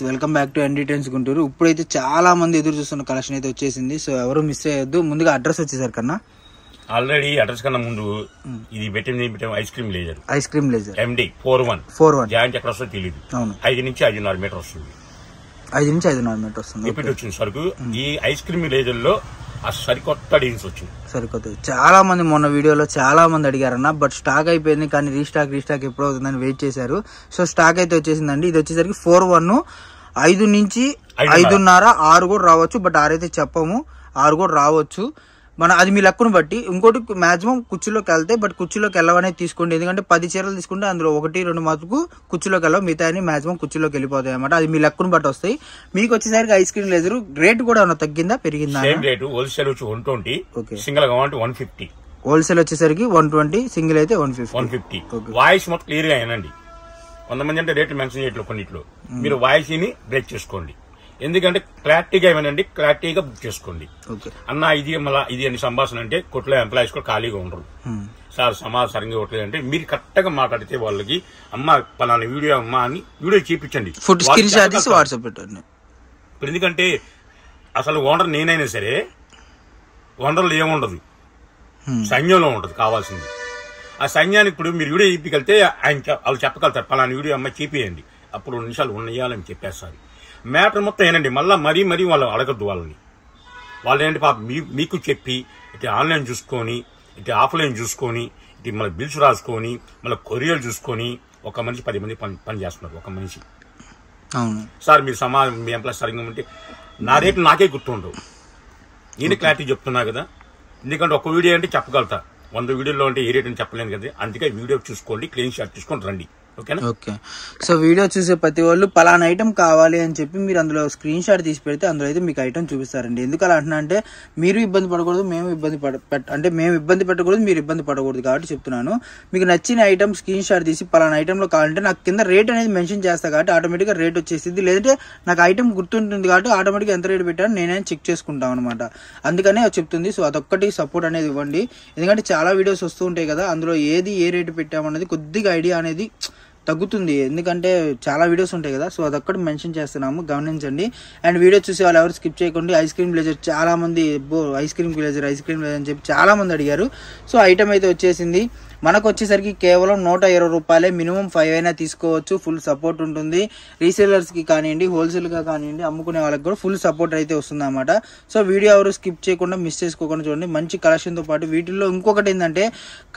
Welcome back to ND trends Guntur. ఇప్పుడైతే చాలా మంది ఎదురు చూస్తున్న కలెక్షన్ అయితే వచ్చేసింది. సో ఎవరు మిస్ అయ్యొద్దు. ముందుగా అడ్రస్ వచ్చేసారు కన్నా ఆల్రెడీ అడ్రస్ కన్నా ముందు ఇది పెట్టింది ఐస్ క్రీమ్ లేజర్ ఎండి 41 జాయింట్ ఎక్కడ వస్తుందో తెలియదు. 5 నుంచి 5.5 మీటర్ వస్తుంది. 5 నుంచి 5.5 మీటర్ వస్తుంది. రిపీట్ వచ్చింది సరుకు. ఈ ఐస్ క్రీమ్ లేజర్ లో ఆ సరికొత్త డిజైన్స్ వచ్చింది. సరికొత్త చాలా మంది మొన్న వీడియోలో చాలా మంది అడిగారన్న, బట్ స్టాక్ అయిపోయింది. కానీ రీస్టాక్ ఎప్పుడు అవుతుందని వెయిట్ చేశారు. సో స్టాక్ అయితే వచ్చేసిందండి. ఇది వచ్చేసరికి 41 5 నుంచి 5.5 6 కూడా రావచ్చు. బట్ 6 అయితే చెప్పము, 6 కూడా రావచ్చు. అది మీ లక్కును బట్టి. ఇంకోటి మాక్సిమం కుర్చీలోకి వెళ్తే, బట్ కుర్చీలోకి వెళ్ళవనేది తీసుకోండి. ఎందుకంటే 10 చీరలు తీసుకుంటే అందులో 1-2 మాత్రకు కుర్చీలోకి వెళ్ళవు, మిగతా మాక్సిమం కుర్చీలోకి వెళ్ళిపోతాయి అనమాట. అది మీ లక్కును బట్టి వస్తాయి. మీకు వచ్చేసరికి ఐస్ క్రీమ్ లేజర్ రేట్ కూడా తగ్గిందా పెరిగిందా? హోల్సేల్ వచ్చి 120, సింగిల్ 150. హోల్సేల్ వచ్చేసరికి 120, సింగిల్ అయితే 150. వాయిస్ మొత్తం క్లియర్ గా అయినండి. 100 మంది అంటే రేట్లు మెన్షన్ చేయట్లు కొన్నిట్లో. మీరు వాయిస్ ని బ్రేక్ చేసుకోండి. ఎందుకంటే క్లారిటీగా ఏమనండి, క్లారిటీగా బుక్ చేసుకోండి. అన్న ఇది అని సంభాషణ అంటే కొట్లో ఎంప్లాయీస్ కూడా ఖాళీగా ఉండరు. సార్ సమాచారంగా ఇవ్వట్లేదు అంటే మీరు కరెక్ట్ గా మాట్లాడితే వాళ్ళకి అమ్మ పలానా వీడియో అమ్మ అని వీడియో చూపించండి. ఇప్పుడు ఎందుకంటే అసలు ఓనర్ నేనైనా సరే ఓనర్లు ఏముండదు, సైన్యంలో ఉండదు కావాల్సింది. ఆ సైన్యానికి ఇప్పుడు మీరు వీడియో చూపించగలితే వాళ్ళు చెప్పగలుగుతారు పలానా వీడియో అమ్మ చూపియండి. అప్పుడు 2 నిమిషాలు ఉన్నాయాలని చెప్పేస్తారు. మ్యాటర్ మొత్తం ఏనండి. మరీ వాళ్ళు అడగద్దు. వాళ్ళు ఏంటి పాప మీకు చెప్పి ఇటు ఆన్లైన్ చూసుకొని, ఇటు ఆఫ్లైన్ చూసుకొని, ఇటు మళ్ళీ బిల్స్ రాసుకొని, మళ్ళీ కొరియర్ చూసుకొని ఒక మనిషి 10 మంది పని చేస్తున్నారు. ఒక మనిషి సార్ మీరు మీ ఎంప్లాయ్ సరిగ్గా ఉంటే నా రేట్లు నాకే గుర్తుండవు. నేను క్లారిటీ చెప్తున్నా కదా. ఎందుకంటే ఒక వీడియో అంటే చెప్పగలుగుతా, 100 వీడియోలో అంటే ఏ రేట్ అని చెప్పలేను కదా. అందుకే వీడియో చూసుకోండి, క్లీన్ షాట్ చూసుకొని రండి. ఓకే. సో వీడియో చూసే ప్రతి వాళ్ళు పలానా ఐటమ్ కావాలి అని చెప్పి మీరు అందులో స్క్రీన్ షాట్ తీసి పెడితే అందులో అయితే మీకు ఐటమ్ చూపిస్తారండి. ఎందుకు అలా అంటున్నా అంటే మీరు ఇబ్బంది పడకూడదు, మేము ఇబ్బంది పెట్టకూడదు, మీరు ఇబ్బంది పడకూడదు కాబట్టి చెప్తున్నాను. మీకు నచ్చిన ఐటమ్ స్క్రీన్ షాట్ తీసి పలానా ఐటమ్ లో కావాలంటే నాకు కింద రేట్ అనేది మెన్షన్ చేస్తా కాబట్టి ఆటోమేటిక్ గా రేట్ వచ్చేసింది. లేదంటే నాకు ఐటమ్ గుర్తుంటుంది కాబట్టి ఆటోమేటిక్ గా ఎంత రేట్ పెట్టాను నేనే చెక్ చేసుకుంటాం అనమాట. అందుకనే చెప్తుంది. సో అదొక్కటి సపోర్ట్ అనేది ఇవ్వండి. ఎందుకంటే చాలా వీడియోస్ వస్తూ ఉంటాయి కదా, అందులో ఏది ఏ రేటు పెట్టామన్నది కొద్దిగా ఐడియా అనేది తగ్గుతుంది. ఎందుకంటే చాలా వీడియోస్ ఉంటాయి కదా. సో అదొక్కటి మెన్షన్ చేస్తున్నాము, గమనించండి. అండ్ వీడియో చూసే వాళ్ళు ఎవరు స్కిప్ చేయకండి. ఐస్ క్రీమ్ బ్లేజర్ చాలా మంది ఐస్ క్రీమ్ బ్లేజర్ అని చెప్పి చాలా మంది అడిగారు. సో ఐటమ్ అయితే వచ్చేసింది. మనకు వచ్చేసరికి కేవలం 120 రూపాయలే. మినిమం 5 అయినా తీసుకోవచ్చు. ఫుల్ సపోర్ట్ ఉంటుంది. రీసేలర్స్ కి కానివ్వండి, హోల్సేల్ గా కానివ్వండి, అమ్ముకునే వాళ్ళకి కూడా ఫుల్ సపోర్ట్ అయితే వస్తుంది అన్నమాట. సో వీడియో ఎవరు స్కిప్ చేయకుండా మిస్ చేసుకోకుండా చూడండి. మంచి కలెక్షన్ తో పాటు వీటిల్లో ఇంకొకటి ఏంటంటే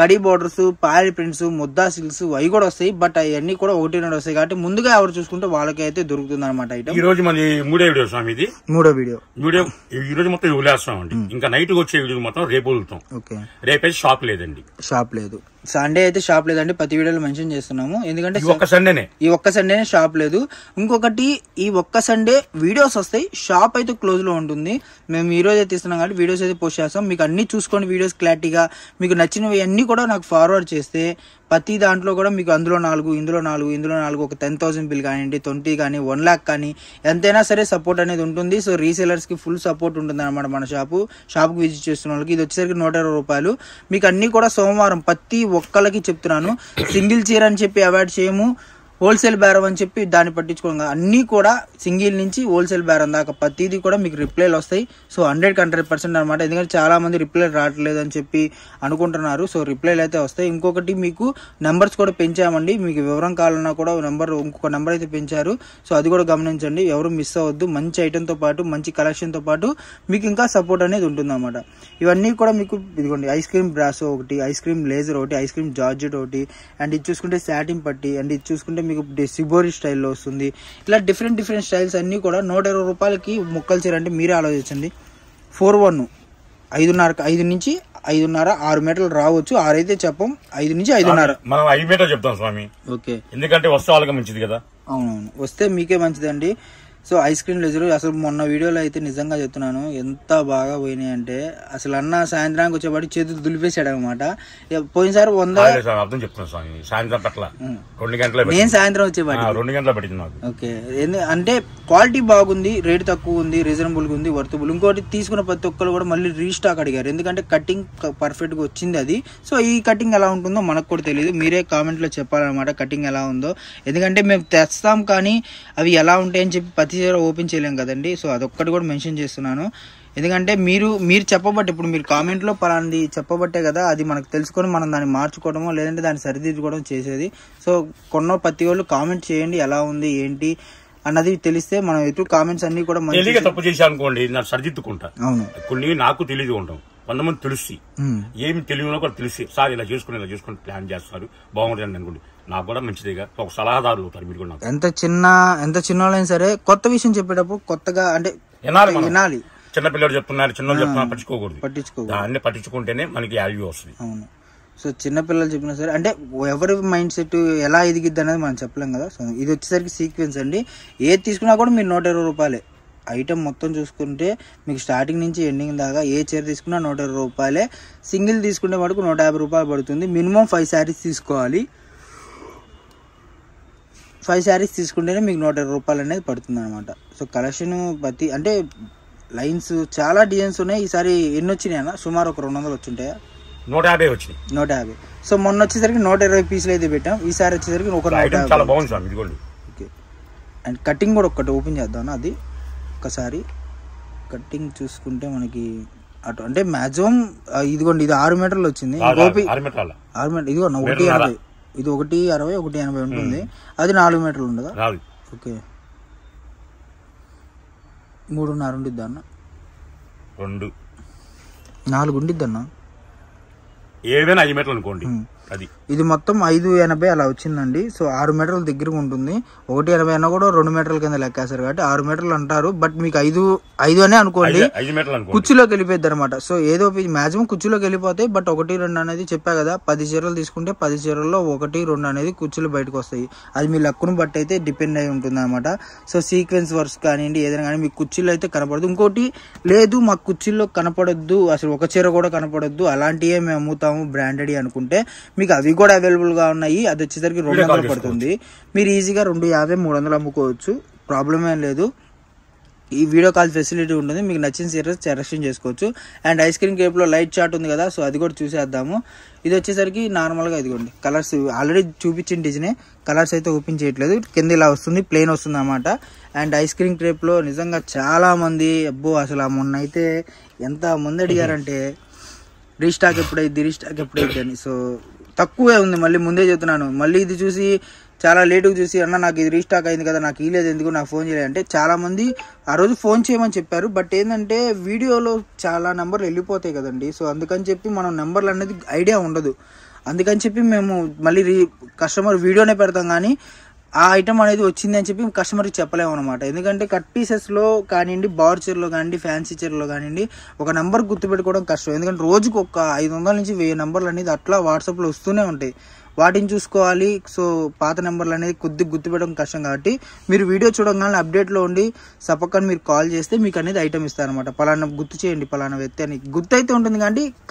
కడీ బోర్డర్స్, పాయల్ ప్రింట్స్, ముద్దా సిల్క్స్ అవి కూడా వస్తాయి. బట్ అవన్నీ కూడా 1-2 వస్తాయి కాబట్టి ముందుగా ఎవరు చూసుకుంటే వాళ్ళకి అయితే దొరుకుతుంది అనమాట ఐటమ్. ఈ రోజు మన మూడో వీడియో స్వామి, ఇది మూడో వీడియో ఈ రోజు మొత్తం వదిలేస్తామండి. ఇంకా నైట్ వచ్చే వీడియో మొత్తం రేపు వదులుతాం. రేపైతే షాప్ లేదండి. షాప్ లేదు. సండే అయితే షాప్ లేదండి. ప్రతి వీడియోలో మెన్షన్ చేస్తున్నాము. ఎందుకంటే ఈ ఒక్క సండేనే షాప్ లేదు. ఇంకొకటి ఈ ఒక్క సండే వీడియోస్ వస్తాయి, షాప్ అయితే క్లోజ్ లో ఉంటుంది. మేము ఈ రోజు అయితే ఇస్తున్నాం కాబట్టి వీడియోస్ అయితే పోస్ట్ చేస్తాం. మీకు అన్ని చూసుకోండి వీడియోస్ క్లారిటీగా. మీకు నచ్చినవి అన్ని కూడా నాకు ఫార్వర్డ్ చేస్తే ప్రతి దాంట్లో కూడా మీకు అందులో 4, ఇందులో 4 ఒక 10,000 బిల్ కానివ్వండి, 20 కానీ 1 lakh కానీ ఎంతైనా సరే సపోర్ట్ అనేది ఉంటుంది. సో రీసేలర్స్ కి ఫుల్ సపోర్ట్ ఉంటుంది అనమాట. మన షాప్కి విజిట్ చేస్తున్న వాళ్ళకి ఇది వచ్చేసరికి 120 రూపాయలు. మీకు అన్ని కూడా సోమవారం ప్రతి ఒక్కళ్ళకి చెప్తున్నాను. సింగిల్ చీర అని చెప్పి అవాయిడ్ చేయము, హోల్సేల్ బేరం అని చెప్పి దాన్ని పట్టించుకోగా అన్ని కూడా సింగిల్ నుంచి హోల్సేల్ బేరం దాకా ప్రతిదీ కూడా మీకు రిప్లైలు వస్తాయి. సో 100% అనమాట. ఎందుకంటే చాలా మంది రిప్లై రావట్లేదు అని చెప్పి అనుకుంటున్నారు. సో రిప్లైలు అయితే వస్తాయి. ఇంకొకటి మీకు నెంబర్స్ కూడా పెంచామండి. మీకు వివరం కావాలన్నా కూడా ఇంకొక నెంబర్ అయితే పెంచారు. సో అది కూడా గమనించండి, ఎవరు మిస్ అవ్వద్దు. మంచి ఐటమ్ తో పాటు మంచి కలెక్షన్ తో పాటు మీకు ఇంకా సపోర్ట్ అనేది ఉంటుంది అన్నమాట. ఇవన్నీ కూడా మీకు ఇదిగోండి ఐస్ క్రీమ్ బ్రాసో ఒకటి, ఐస్ క్రీమ్ లేజర్ ఒకటి, ఐస్ క్రీమ్ జార్జెట్ ఒకటి, అండ్ ఇది చూసుకుంటే సాటిన్ పట్టి, అండ్ ఇది చూసుకుంటే మీకు సిబోరి స్టైల్లో వస్తుంది. ఇలా డిఫరెంట్ స్టైల్స్ అన్ని కూడా 120 రూపాయలకి ముక్కలు చీర అంటే మీరే ఆలోచించండి. 41 5.5 నుంచి 5.5 6 మీటర్లు రావచ్చు. 6 అయితే చెప్పం, 5 నుంచి 5.5 మనం 5 మీటర్లు చెప్తాం స్వామి. ఓకే, ఎందుకంటే వస్తే వాళ్ళకి మంచిది కదా. అవునవును, వస్తే మీకే మంచిదండి. సో ఐస్ క్రీమ్ లేజర్ అసలు మొన్న వీడియోలో అయితే నిజంగా చెప్తున్నాను ఎంత బాగా పోయినాయి అంటే అసలు అన్న సాయంత్రానికి వచ్చేపాటి చేతులు దులిపేశాడు అనమాట. పోయినసారి 100 అర్థం చెప్తున్నాను సాయంత్రం పట్ల 2 గంటల నేను సాయంత్రం వచ్చేపాటి 2 గంటల పట్టింది నాకు. ఓకే, అంటే క్వాలిటీ బాగుంది, రేట్ తక్కువ ఉంది, రీజనబుల్గా ఉంది, వర్తబుల్. ఇంకోటి తీసుకున్న ప్రతి ఒక్కరు కూడా మళ్ళీ రీస్టాక్ అడిగారు, ఎందుకంటే కటింగ్ పర్ఫెక్ట్గా వచ్చింది అది. సో ఈ కటింగ్ ఎలా ఉంటుందో మనకు కూడా తెలియదు, మీరే కామెంట్లో చెప్పాలన్నమాట కటింగ్ ఎలా ఉందో. ఎందుకంటే మేము తెస్తాం కానీ అవి ఎలా ఉంటాయని చెప్పి ప్రతి చీర ఓపెన్ చేయలేం కదండి. సో అదొక్కటి కూడా మెన్షన్ చేస్తున్నాను, ఎందుకంటే మీరు చెప్పబట్టే, ఇప్పుడు మీరు కామెంట్లో పలాంది చెప్పబట్టే కదా అది మనకు తెలుసుకొని మనం దాన్ని మార్చుకోవడమో లేదంటే దాన్ని సరిదిద్దుకోవడం చేసేది. సో కొన్న ప్రతి వాళ్ళు కామెంట్ చేయండి ఎలా ఉంది ఏంటి అన్నది తెలిస్తే మనం ఎటు కామెంట్స్ అన్ని కూడా తప్పు చేశాను అనుకోండి నాకు సరిదిద్దుకుంటా. అవును, కొన్ని నాకు తెలియదు ఉంటాం, కొంతమంది తెలిసి ఏమి తెలియనో కూడా తెలిసి సార్ ఇలా చేసుకుని ప్లాన్ చేస్తారు బాగుంటుంది అనుకోండి, నాకు కూడా మంచిదిగా ఒక సలహాదారులు అవుతారు మీరు కూడా. ఎంత చిన్న వాళ్ళైనా సరే కొత్త విషయం చెప్పేటప్పుడు కొత్తగా అంటే వినాలి. చిన్నపిల్లలు చెప్తున్నారు, చిన్నోళ్ళు చెప్తున్నారు, పట్టించుకోకూడదు. దాన్ని పట్టించుకుంటేనే మనకి వాల్యూ వస్తుంది. అవును, సో చిన్నపిల్లలు చెప్పినా సరే అంటే ఎవరి మైండ్ సెట్ ఎలా ఎదిగిద్ది అనేది మనం చెప్పలేం కదా. సో ఇది వచ్చేసరికి సీక్వెన్స్ అండి, ఏది తీసుకున్నా కూడా మీరు 120 రూపాయలే. ఐటమ్ మొత్తం చూసుకుంటే మీకు స్టార్టింగ్ నుంచి ఎండింగ్ దాకా ఏ చీర తీసుకున్నా 120 రూపాయలే. సింగిల్ తీసుకుంటే మటుకు 150 రూపాయలు పడుతుంది. మినిమం 5 శారీస్ తీసుకోవాలి. 5 శారీస్ తీసుకుంటేనే మీకు 120 రూపాయలు అనేది పడుతుంది అనమాట. సో కలెక్షన్ ప్రతి అంటే లైన్స్ చాలా డిజైన్స్ ఉన్నాయి. ఈసారి ఎన్ని వచ్చినాయి అన్న? సుమారు ఒక 200 వచ్చుంటాయా? 150 వచ్చినాయి. 150. సో మొన్న వచ్చేసరికి 120 పీసులు అయితే పెట్టాం, ఈసారి వచ్చేసరికి ఒక 150. ఓకే, అండ్ కటింగ్ కూడా ఒకటి ఓపెన్ చేద్దాం అది ఒకసారి. కటింగ్ చూసుకుంటే మనకి అటు అంటే మాక్సిమం ఇదిగోండి, ఇది 6 మీటర్లు వచ్చింది. 6 మీటర్ ఇదిగో 180, ఇది 160 180 ఉంటుంది. అది 4 మీటర్లు ఉండదా? ఓకే, 3.5 ఉండిద్దా అన్న? 4 ఉండిద్ది అన్న, ఏదైనా 5 మీటర్లు అనుకోండి. అది ఇది మొత్తం 580 అలా వచ్చిందండి. సో 6 మీటర్ల దగ్గరగా ఉంటుంది. 180 అన్నా కూడా 2 మీటర్ల కింద లెక్కేస్తారు కాబట్టి 6 మీటర్లు అంటారు. బట్ మీకు 5 అనే అనుకోండి, కుర్చీలోకి వెళ్ళిపోద్ది అనమాట. సో ఏదో మాక్సిమం కుర్చీలోకి వెళ్ళిపోతాయి. బట్ 1, 2 అనేది చెప్పా కదా, 10 చీరలు తీసుకుంటే 10 చీరల్లో 1, 2 అనేది కుర్చీలు బయటకు వస్తాయి. అది మీ లక్కును బట్టి అయితే డిపెండ్ అయి ఉంటుంది అనమాట. సో సీక్వెన్స్ వర్క్స్ కానివ్వండి ఏదైనా కానీ మీకు కుర్చీలో అయితే కనపడదు. ఇంకోటి లేదు మాకు కుర్చీల్లో కనపడొద్దు, అసలు ఒక చీర కూడా కనపడొద్దు, అలాంటివే మేము అమ్ముతాము బ్రాండెడ్ అనుకుంటే మీకు అవి కూడా అవైలబుల్ గా ఉన్నాయి. అది వచ్చేసరికి 200 పడుతుంది. మీరు ఈజీగా 250, 300 అమ్ముకోవచ్చు, ప్రాబ్లం ఏం లేదు. ఈ వీడియో కాల్ ఫెసిలిటీ ఉంటుంది, మీకు నచ్చిన సీరియస్ సెలెక్షన్ చేసుకోవచ్చు. అండ్ ఐస్ క్రీమ్ కేప్ లో లైట్ చార్ట్ ఉంది కదా, సో అది కూడా చూసేద్దాము. ఇది వచ్చేసరికి నార్మల్ గా ఇదిగోండి కలర్స్ ఆల్రెడీ చూపించిన డిజైనే, కలర్స్ అయితే ఓపెన్ చేయట్లేదు, కింద ఇలా వస్తుంది ప్లెయిన్ వస్తుంది అన్నమాట. అండ్ ఐస్ క్రీమ్ క్రేప్ లో నిజంగా చాలా మంది అబ్బో అసలు మొన్న అయితే ఎంత మంది అడిగారంటే రీస్టాక్ ఎప్పుడైతే అని. సో తక్కువే ఉంది, మళ్ళీ ముందే చెప్తున్నాను. మళ్ళీ ఇది చూసి చాలా లేటుగా చూసి అన్న నాకు ఇది రీస్టాక్ అయింది కదా, నాకు ఇలేదు ఎందుకు, నాకు ఫోన్ చేయలేదు అంటే చాలా మంది ఆ రోజు ఫోన్ చేయమని చెప్పారు. బట్ ఏంటంటే వీడియోలో చాలా నెంబర్లు వెళ్ళిపోతాయి కదండి. సో అందుకని చెప్పి మనం నెంబర్లు అనేది ఐడియా ఉండదు. అందుకని చెప్పి మేము మళ్ళీ కస్టమర్ వీడియోనే పెడతాం కానీ ఆ ఐటమ్ అనేది వచ్చింది అని చెప్పి కస్టమర్కి చెప్పలేము అనమాట. ఎందుకంటే కట్ పీసెస్లో కానివ్వండి, బార్ చీరలో కానివ్వండి, ఫ్యాన్సీ చీరలో కానివ్వండి ఒక నెంబర్ గుర్తుపెట్టుకోవడం కష్టం. ఎందుకంటే రోజుకి ఒక 500 నుంచి 1000 నెంబర్లు అనేది అట్లా వాట్సాప్లో వస్తూనే ఉంటాయి, వాటిని చూసుకోవాలి. సో పాత నెంబర్లు అనేది కొద్దిగా గుర్తుపెట్టడం కష్టం కాబట్టి మీరు వీడియో చూడగానే అప్డేట్లో ఉండి సపక్కని మీరు కాల్ చేస్తే మీకు అనేది ఐటమ్ ఇస్తారనమాట. పలానా గుర్తు చేయండి పలానా వ్యక్తి అని గుర్తు అయితే ఉంటుంది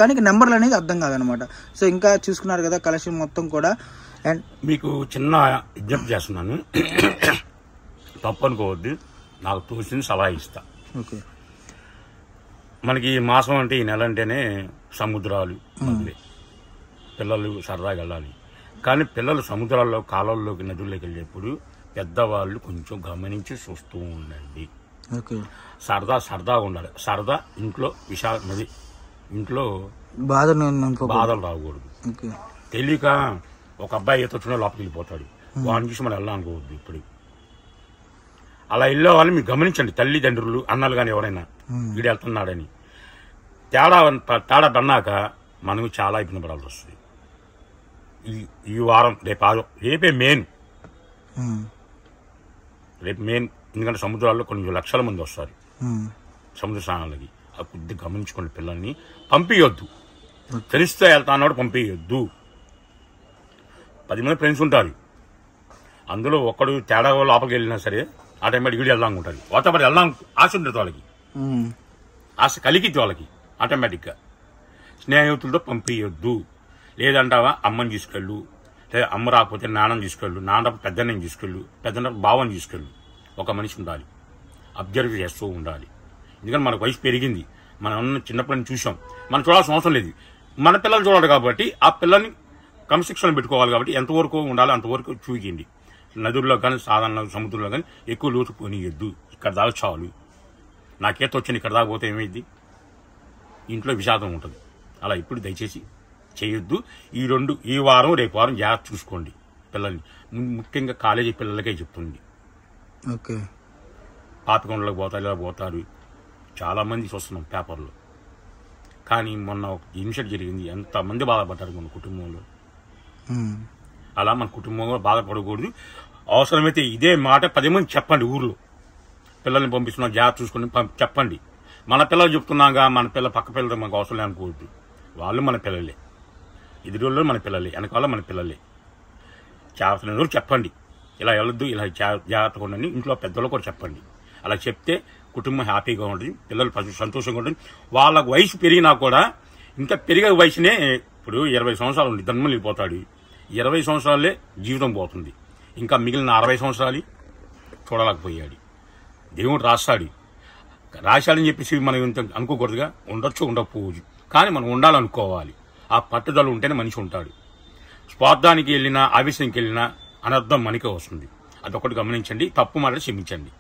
కానీ నెంబర్లు అనేది అర్థం కాదనమాట. సో ఇంకా చూసుకున్నారు కదా కలెక్షన్ మొత్తం కూడా. అండ్ మీకు చిన్న విజ్ఞప్తి చేస్తున్నాను, తప్పు అనుకోవద్దు, నాకు తోచింది సలహా ఇస్తా. ఓకే, మనకి ఈ మాసం అంటే ఈ నెల అంటేనే సముద్రాలు మొదలే, పిల్లలు సరదాగా వెళ్ళాలి. కానీ పిల్లలు సముద్రాల్లో కాలువల్లోకి నదుల్లోకి వెళ్ళేప్పుడు పెద్దవాళ్ళు కొంచెం గమనించి చూస్తూ ఉండండి. సరదాగా ఉండాలి. సరదా ఇంట్లో నది ఇంట్లో బాధలు రాకూడదు. తెలియక ఒక అబ్బాయి ఈత వచ్చిన లోపలికి వెళ్ళిపోతాడు, వాడిని చూసి మనం వెళ్ళాలనుకోవద్దు. ఇప్పుడు అలా వెళ్ళే వాళ్ళని మీరు గమనించండి, తల్లిదండ్రులు అన్నలు కానీ ఎవరైనా వీడు వెళ్తున్నాడని. తేడా పన్నాక మనకు చాలా ఇబ్బంది పడాల్సి వస్తుంది. ఈ వారం రేపే మెయిన్, ఎందుకంటే సముద్రాల్లో కొన్ని లక్షల మంది వస్తారు సముద్ర స్నానాలకి. ఆ కొద్దిగా గమనించుకోండి, పిల్లల్ని పంపించొద్దు, తెలిస్తే వెళ్తా అన్నాడు పంపించొద్దు. 10 మంది ఫ్రెండ్స్ ఉంటారు, అందులో ఒక్కడు తేడా లోపలికి వెళ్ళినా సరే ఆటోమేటిక్ వీడు వెళ్దాం ఉంటుంది. వాళ్ళతో పాటు వెళ్దాం ఆశ ఉంటుంది వాళ్ళకి, ఆశ కలిగిద్ది వాళ్ళకి ఆటోమేటిక్గా. స్నేహితులతో పంపించొద్దు. లేదంటావా అమ్మని తీసుకెళ్ళు, లేదా అమ్మ రాకపోతే నాన్నని తీసుకెళ్ళు, నాన్న పెద్దన్నని తీసుకెళ్ళు, పెద్దన్న బావని తీసుకెళ్ళు. ఒక మనిషి ఉండాలి. అబ్జర్వ్ చేస్తూ ఉండాలి. ఎందుకంటే మనకు వయసు పెరిగింది, మనం చిన్నప్పటి నుంచి చూసాం, మనం చూడాల్సిన అవసరం లేదు. మన పిల్లలు చూడాలి కాబట్టి ఆ పిల్లల్ని క్రమశిక్షణ పెట్టుకోవాలి. కాబట్టి ఎంతవరకు ఉండాలో అంతవరకు చూపించండి. నదుల్లో కానీ సాధారణ సముద్రంలో కానీ ఎక్కువ లోతు పోనీయద్దు. ఇక్కడ దాకా చాలు, నాకేత వచ్చింది ఇక్కడ దాకా పోతే ఏమైంది, ఇంట్లో విషాదం ఉంటుంది. అలా ఇప్పుడు దయచేసి చేయొద్దు. ఈ వారం రేపు వారం జాగ్రత్త చూసుకోండి పిల్లల్ని. ముఖ్యంగా కాలేజీ పిల్లలకే చెప్తుంది. పాపికొండలకు పోతారు, ఇలా పోతారు, చాలా మంది చూస్తున్నాం పేపర్లో. కానీ మొన్న ఒక ఇన్సిడెంట్ జరిగింది, ఎంతమంది బాధపడ్డారు మన కుటుంబంలో. అలా మన కుటుంబంలో బాధపడకూడదు. అవసరమైతే ఇదే మాట 10 మంది చెప్పండి. ఊర్లో పిల్లల్ని పంపిస్తున్నాం జాగ్రత్త చూసుకుని చెప్పండి. మన పిల్లలు చెప్తున్నాగా, మన పక్క పిల్లలు మనకు అవసరం అనుకోవద్దు. వాళ్ళు మన పిల్లలే, ఎదురులో మన పిల్లలే, వెనకాల మన పిల్లలే. జాగ్రత్త చెప్పండి, ఇలా వెళ్ళొద్దు, ఇలా జాగ్రత్తగా ఉండండి. ఇంట్లో పెద్దలు కూడా చెప్పండి. అలా చెప్తే కుటుంబం హ్యాపీగా ఉంటుంది, పిల్లలు సంతోషంగా ఉంటుంది. వాళ్ళ వయసు పెరిగినా కూడా ఇంకా పెరిగే వయసునే, ఇప్పుడు 20 సంవత్సరాలు ఉంది, ధర్మం వెళ్ళిపోతాడు. 20 సంవత్సరాలే జీవితం పోతుంది. ఇంకా మిగిలిన 60 సంవత్సరాలు చూడలేకపోయాడు. దేవుడు రాశాడని చెప్పేసి మనం ఇంత అనుకోకూడదుగా. ఉండొచ్చు, ఉండకపోవచ్చు, కానీ మనం ఉండాలనుకోవాలి. ఆ పట్టుదల ఉంటేనే మనిషి ఉంటాడు. స్వార్థానికి వెళ్ళినా, ఆవేశానికి వెళ్ళినా అనర్థం మనకే వస్తుంది. అదొకటి గమనించండి. తప్పు మాట క్షమించండి.